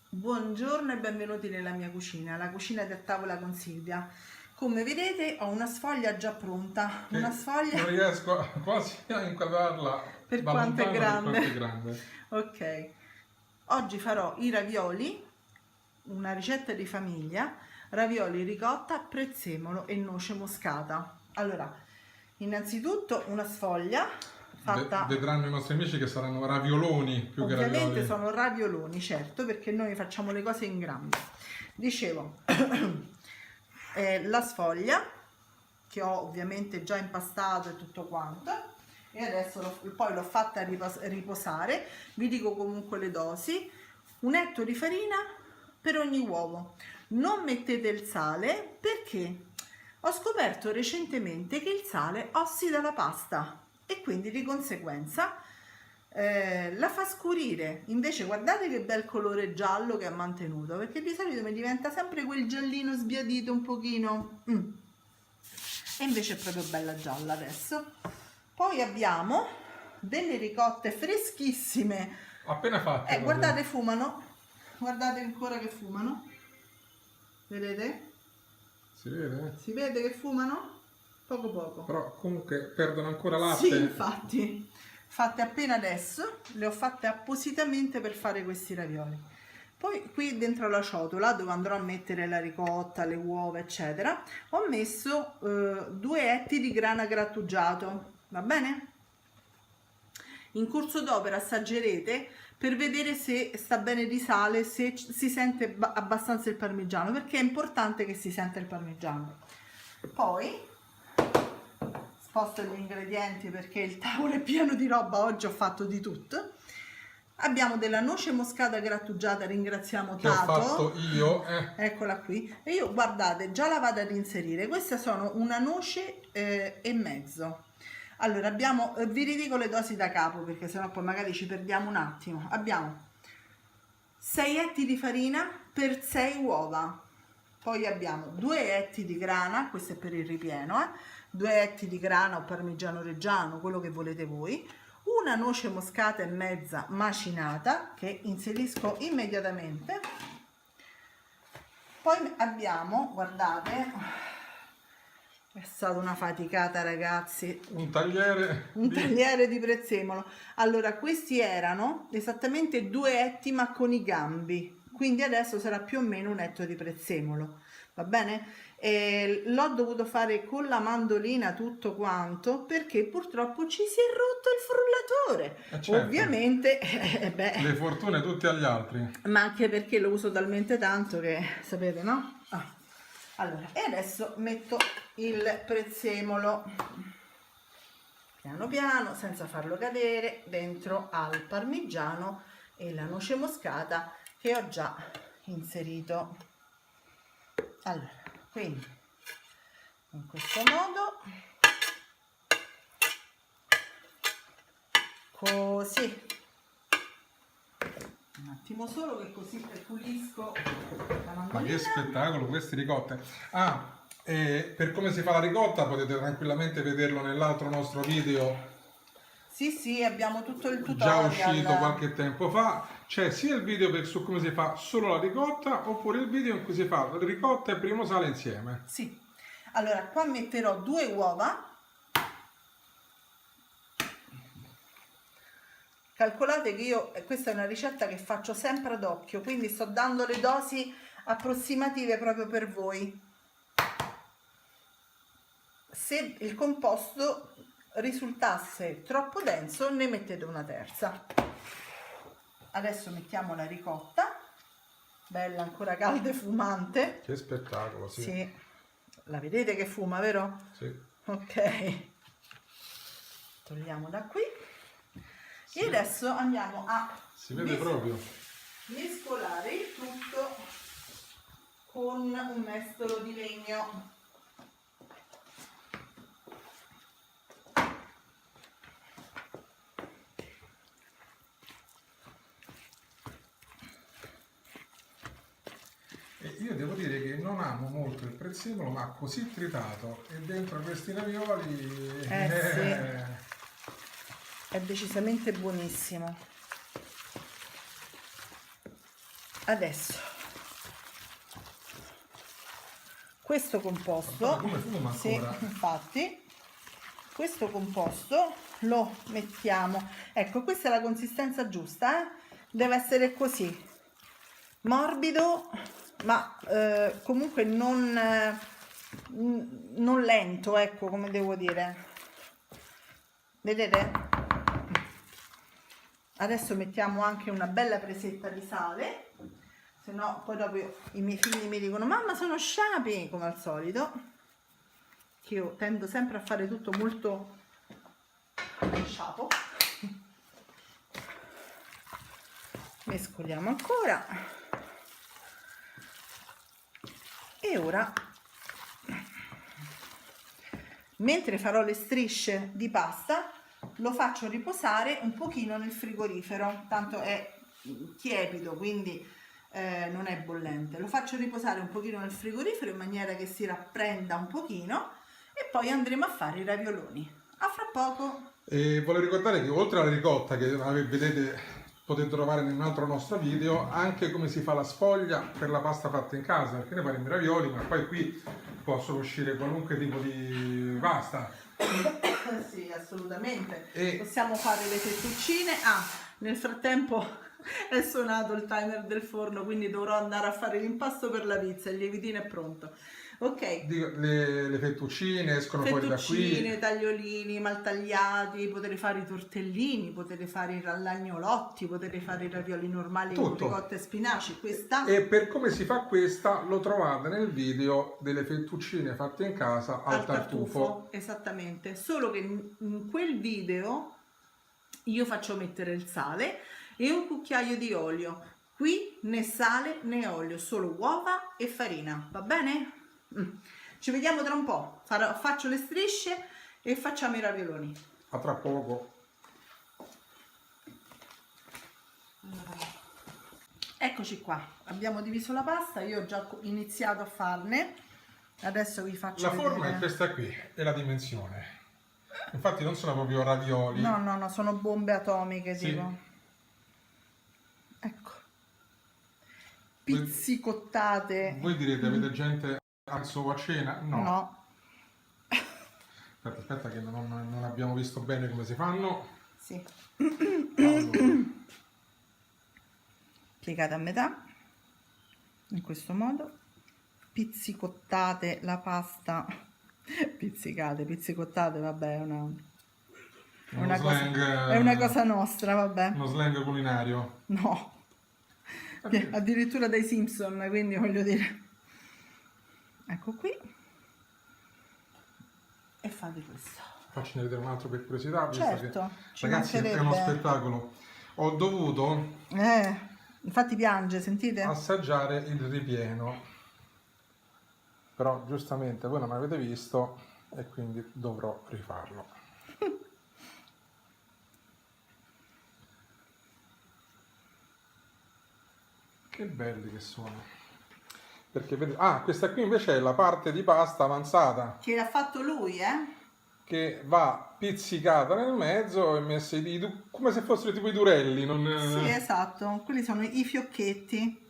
Buongiorno e benvenuti nella mia cucina, la cucina da tavola con Silvia. Come vedete ho una sfoglia già pronta, Che una sfoglia non riesco quasi a inquadrarla per da quanto è lontano per quanto è grande. grande. Ok, oggi farò i ravioli, una ricetta di famiglia, ravioli ricotta, prezzemolo e noce moscata. Allora, innanzitutto una sfoglia fatta... Vedranno i nostri amici che saranno ravioloni più che Ovviamente ravioli. sono ravioloni, certo, perché noi facciamo le cose in grande. Dicevo, la sfoglia, che ho ovviamente già impastato e tutto quanto, e adesso poi l'ho fatta riposare. Vi dico comunque le dosi: un etto di farina per ogni uovo. Non mettete il sale perché ho scoperto recentemente che il sale ossida la pasta e quindi di conseguenza la fa scurire. Invece guardate che bel colore giallo che ha mantenuto, perché di solito mi diventa sempre quel giallino sbiadito un pochino. E invece è proprio bella gialla adesso. Poi abbiamo delle ricotte freschissime. Appena fatte Guardate, proprio. fumano. Guardate ancora che fumano. Vedete? Si vede? Si vede che fumano? Poco poco. Però comunque perdono ancora Sì, latte. infatti, fatte appena adesso, le ho fatte appositamente per fare questi ravioli. Poi qui dentro la ciotola dove andrò a mettere la ricotta, le uova, eccetera, ho messo 2 etti di grana grattugiato, va bene? In corso d'opera assaggerete per vedere se sta bene di sale, se si sente abbastanza il parmigiano, perché è importante che si senta il parmigiano. Poi sposto gli ingredienti perché il tavolo è pieno di roba, oggi ho fatto di tutto. Abbiamo della noce moscata grattugiata, ringraziamo Che ho Tato. fatto io. Eccola qui. E io, guardate, già la vado ad inserire. Queste sono una noce e mezzo. Allora, abbiamo, vi ridico le dosi da capo perché sennò poi magari ci perdiamo un attimo. Abbiamo 6 etti di farina per 6 uova. Poi abbiamo 2 etti di grana, questo è per il ripieno, 2 etti di grana o parmigiano reggiano, quello che volete voi, una noce moscata e mezza macinata che inserisco immediatamente. Poi abbiamo, guardate, è stata una faticata ragazzi, Un tagliere di prezzemolo. Allora, questi erano esattamente 2 etti ma con i gambi, quindi adesso sarà più o meno un etto di prezzemolo, va bene? L'ho dovuto fare con la mandolina tutto quanto perché purtroppo ci si è rotto il frullatore. certo. Ovviamente, Le fortune tutte agli altri. ma anche perché lo uso talmente tanto che sapete, no? Allora, e adesso metto il prezzemolo piano piano, senza farlo cadere, dentro al parmigiano e la noce moscata che ho già inserito. Allora, quindi in questo modo, così, un attimo solo che così pulisco la mandolina. Ma che spettacolo queste ricotte. Per come si fa la ricotta potete tranquillamente vederlo nell'altro nostro video Sì, abbiamo tutto il tutorial. già uscito qualche tempo fa. C'è sia il video su come si fa solo la ricotta, oppure il video in cui si fa la ricotta e primo sale insieme. Sì. Allora, qua metterò 2 uova. Calcolate che io, questa è una ricetta che faccio sempre ad occhio, quindi sto dando le dosi approssimative proprio per voi. Se il composto risultasse troppo denso, ne mettete una terza. Adesso mettiamo la ricotta, bella ancora calda e fumante. Che spettacolo, sì. Sì, la vedete che fuma, vero? Sì. Ok, togliamo da qui. Sì. E adesso andiamo a Si vede proprio. mescolare il tutto con un mestolo di legno. E io devo dire che non amo molto il prezzemolo, ma così tritato e dentro questi ravioli Sì. È decisamente buonissimo. adesso questo composto, come fuma sì, ancora. infatti, questo composto lo mettiamo, ecco, questa è la consistenza giusta, deve essere così, morbido, ma comunque non lento, ecco, come devo dire, vedete? Adesso mettiamo anche una bella presetta di sale, se no poi dopo i miei figli mi dicono mamma sono sciapi, come al solito, che io tendo sempre a fare tutto molto sciapo. Mescoliamo ancora e ora, mentre farò le strisce di pasta, lo faccio riposare un pochino nel frigorifero, tanto è tiepido, quindi non è bollente. Lo faccio riposare un pochino nel frigorifero in maniera che si rapprenda un pochino e poi andremo a fare i ravioloni. A fra poco. E volevo ricordare che oltre alla ricotta che vedete potete trovare in un altro nostro video, anche come si fa la sfoglia per la pasta fatta in casa, perché noi faremo i ravioli, ma poi qui possono uscire qualunque tipo di pasta. Sì, assolutamente. E possiamo fare le fettuccine. Nel frattempo è suonato il timer del forno, quindi dovrò andare a fare l'impasto per la pizza, il lievitino è pronto. Ok, le fettuccine escono fuori da fettuccine, qui. tagliolini mal tagliati, potete fare i tortellini, potete fare i rallagnolotti, potete fare i ravioli normali con Tutto. ricotta e spinaci. Questa E per come si fa questa lo trovate nel video delle fettuccine fatte in casa al tartufo. Esattamente, solo che in quel video io faccio mettere il sale e un cucchiaio di olio. Qui né sale né olio, solo uova e farina, va bene? Ci vediamo tra un po', faccio le strisce e facciamo i ravioloni. A tra poco. Eccoci qua, abbiamo diviso la pasta, io ho già iniziato a farne, adesso vi faccio La vedere. forma è questa qui, è la dimensione. Infatti non sono proprio ravioli. No, sono bombe atomiche, Sì. tipo. Ecco. Pizzicottate. Voi direte, avete gente a cena? No. No. Aspetta che non abbiamo visto bene come si fanno. Sì. Allora, Piegate a metà, in questo modo. Pizzicottate la pasta. Pizzicottate, vabbè, è una cosa nostra, vabbè. uno slang culinario. No. Addirittura dai Simpson, quindi voglio dire. Ecco qui. E fate questo. Facci vedere un altro per curiosità. Visto Certo, che, ragazzi, è uno spettacolo. Ho dovuto infatti piange, sentite? assaggiare il ripieno. Però giustamente voi non avete visto e quindi dovrò rifarlo. Che belli che sono. Perché questa qui invece è la parte di pasta avanzata Che l'ha fatto lui, che va pizzicata nel mezzo e messa come se fossero tipo i durelli. Sì, esatto, quelli sono i fiocchetti.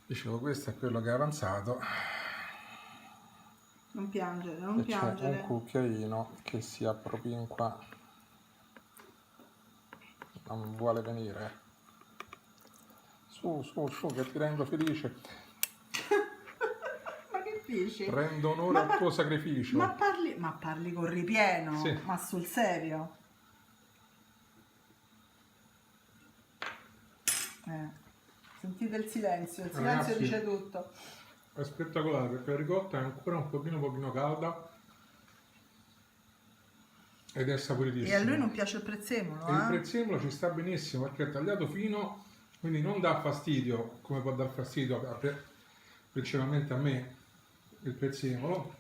Dicevo, questo è quello che è avanzato. Non piangere, non E c'è piangere. un cucchiaino che si appropinqua. Non vuole venire. Su, che ti rendo felice. Ma che dici? Rendo onore al tuo sacrificio. Ma parli con ripieno, Sì. ma sul serio? Sentite il silenzio Ragazzi, dice tutto. È spettacolare perché la ricotta è ancora un pochino calda ed è saporitissima. E a lui non piace il prezzemolo, E il prezzemolo ci sta benissimo perché è tagliato fino, quindi non dà fastidio come può dar fastidio principalmente a me il prezzemolo,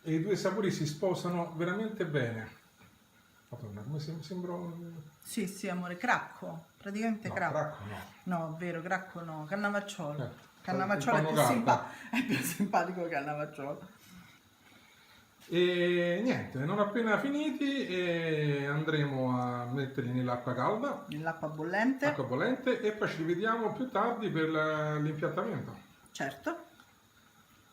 e i due sapori si sposano veramente bene. Madonna, come sembra Sì, amore, cracco, praticamente no, cracco. cracco no. No, vero, cracco no, Cannavacciolo. Cannavacciolo Cannavacciolo è più simpatico che Cannavacciolo. E niente, non appena finiti andremo a metterli nell'acqua calda, Nell'acqua bollente. acqua bollente, e poi ci rivediamo più tardi per l'impiattamento. Certo.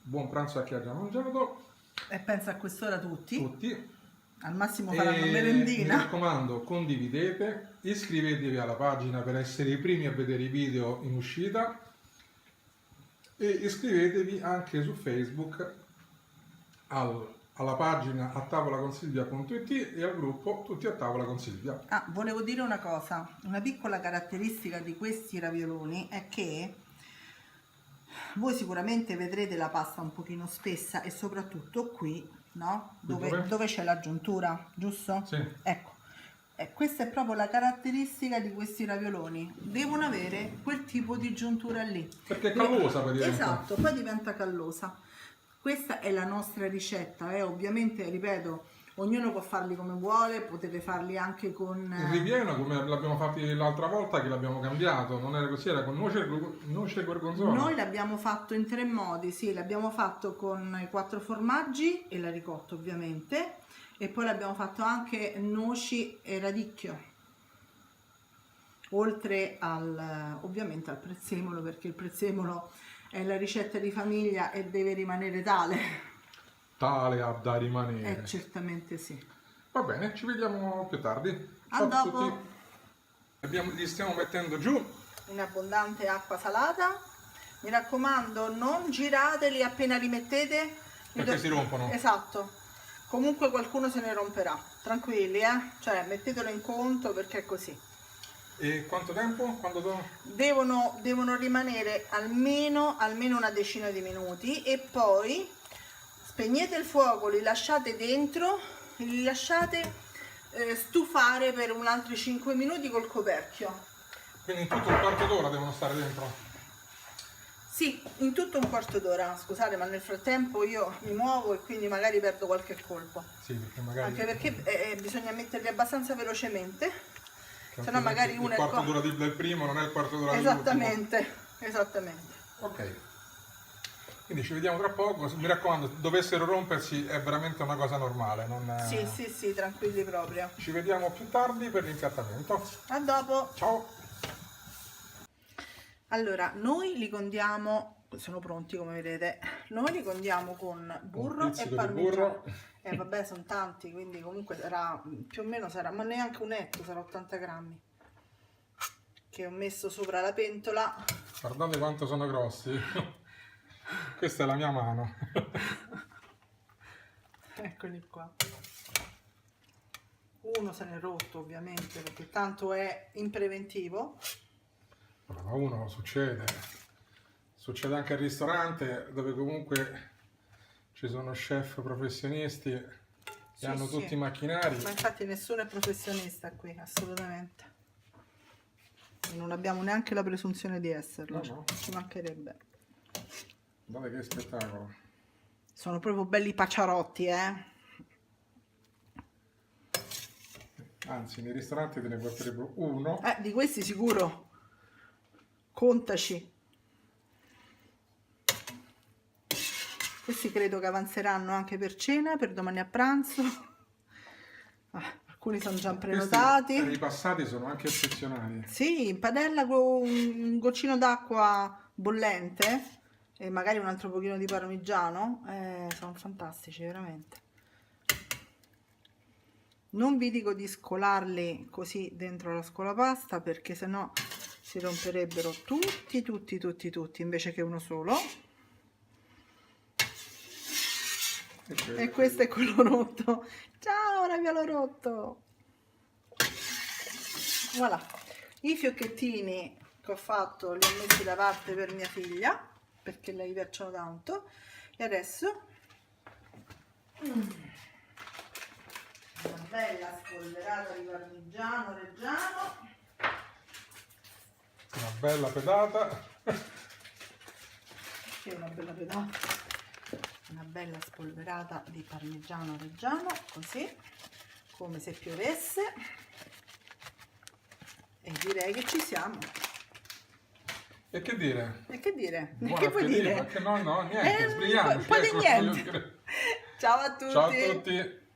Buon pranzo a chi ha già mangiato, E pensa a quest'ora tutti. tutti. Al massimo faranno Mi merendina. raccomando, condividete, iscrivetevi alla pagina per essere i primi a vedere i video in uscita e iscrivetevi anche su Facebook alla pagina a tavolaconsilvia.it e al gruppo Tutti a tavola con Silvia. Ah, volevo dire una cosa. Una piccola caratteristica di questi ravioloni è che voi sicuramente vedrete la pasta un pochino spessa e soprattutto qui, no? Dove c'è l'aggiuntura, giusto? Sì. Ecco, questa è proprio la caratteristica di questi ravioloni. Devono avere quel tipo di giuntura lì. Perché è callosa poi diventa. Esatto, poi diventa callosa. Questa è la nostra ricetta, ovviamente, ripeto, ognuno può farli come vuole, potete farli anche con... Il ripieno, come l'abbiamo fatti l'altra volta che l'abbiamo cambiato, non era così, era con noce e gorgonzola. Noi l'abbiamo fatto in 3 modi, sì, l'abbiamo fatto con i 4 formaggi e la ricotta ovviamente, e poi l'abbiamo fatto anche noci e radicchio, oltre ovviamente al prezzemolo, perché il prezzemolo è la ricetta di famiglia e deve rimanere tale. Tale ha da rimanere. Certamente sì. Va bene, ci vediamo più tardi. A Ciao a dopo. tutti. Li stiamo mettendo giù. In abbondante acqua salata. Mi raccomando, non girateli appena li mettete. Perché si rompono. Esatto. Comunque qualcuno se ne romperà. Tranquilli, cioè mettetelo in conto perché è così. E quanto tempo? Devono rimanere almeno una decina di minuti e poi spegnete il fuoco, li lasciate dentro, li lasciate stufare per un altri 5 minuti col coperchio. Quindi in tutto un quarto d'ora devono stare dentro? Sì, in tutto un quarto d'ora, scusate, ma nel frattempo io mi muovo e quindi magari perdo qualche colpo. Sì, perché magari... Anche perché bisogna metterli abbastanza velocemente. Se no magari uno il quarto d'ora del primo non è il quarto d'ora Esattamente. Ok. Quindi ci vediamo tra poco. Mi raccomando, dovessero rompersi è veramente una cosa normale. Sì, tranquilli proprio. Ci vediamo più tardi per l'impiattamento. A dopo. Ciao. Allora, noi li condiamo, sono pronti come vedete, noi li condiamo con burro e parmigiano. Vabbè, sono tanti, quindi comunque sarà, più o meno sarà, ma neanche un etto, sarà 80 grammi. Che ho messo sopra la pentola. Guardate quanto sono grossi. Questa è la mia mano. Eccoli qua. Uno se n'è rotto ovviamente, perché tanto è in preventivo. Ma uno succede anche al ristorante dove comunque ci sono chef professionisti che hanno tutti i macchinari. Ma infatti nessuno è professionista qui, assolutamente. Non abbiamo neanche la presunzione di esserlo, No. Ci mancherebbe. Guardate che spettacolo. Sono proprio belli paciarotti, Anzi, nei ristoranti te ne porterebbero uno. Di questi sicuro. Contaci. Questi credo che avanzeranno anche per cena, per domani a pranzo. Alcuni sono già prenotati. Questi ripassati sono anche eccezionali. Sì, in padella con un goccino d'acqua bollente e magari un altro pochino di parmigiano. Sono fantastici, veramente. Non vi dico di scolarli così dentro la scolapasta perché sennò si romperebbero tutti invece che uno solo. E questo è quello rotto. Ciao, raviolo rotto. Voilà. I fiocchettini che ho fatto li ho messi da parte per mia figlia perché lei piacciono tanto. E adesso una bella spolverata di parmigiano reggiano. Una bella pedata. Che è una bella pedata. Una bella spolverata di parmigiano reggiano, così, come se piovesse. E direi che ci siamo. E che dire? E che dire? Buon Che vuoi appetito, dire? perché no, niente, sbrighiamoci. Poi di niente. Ciao. Ciao a tutti. Ciao a tutti.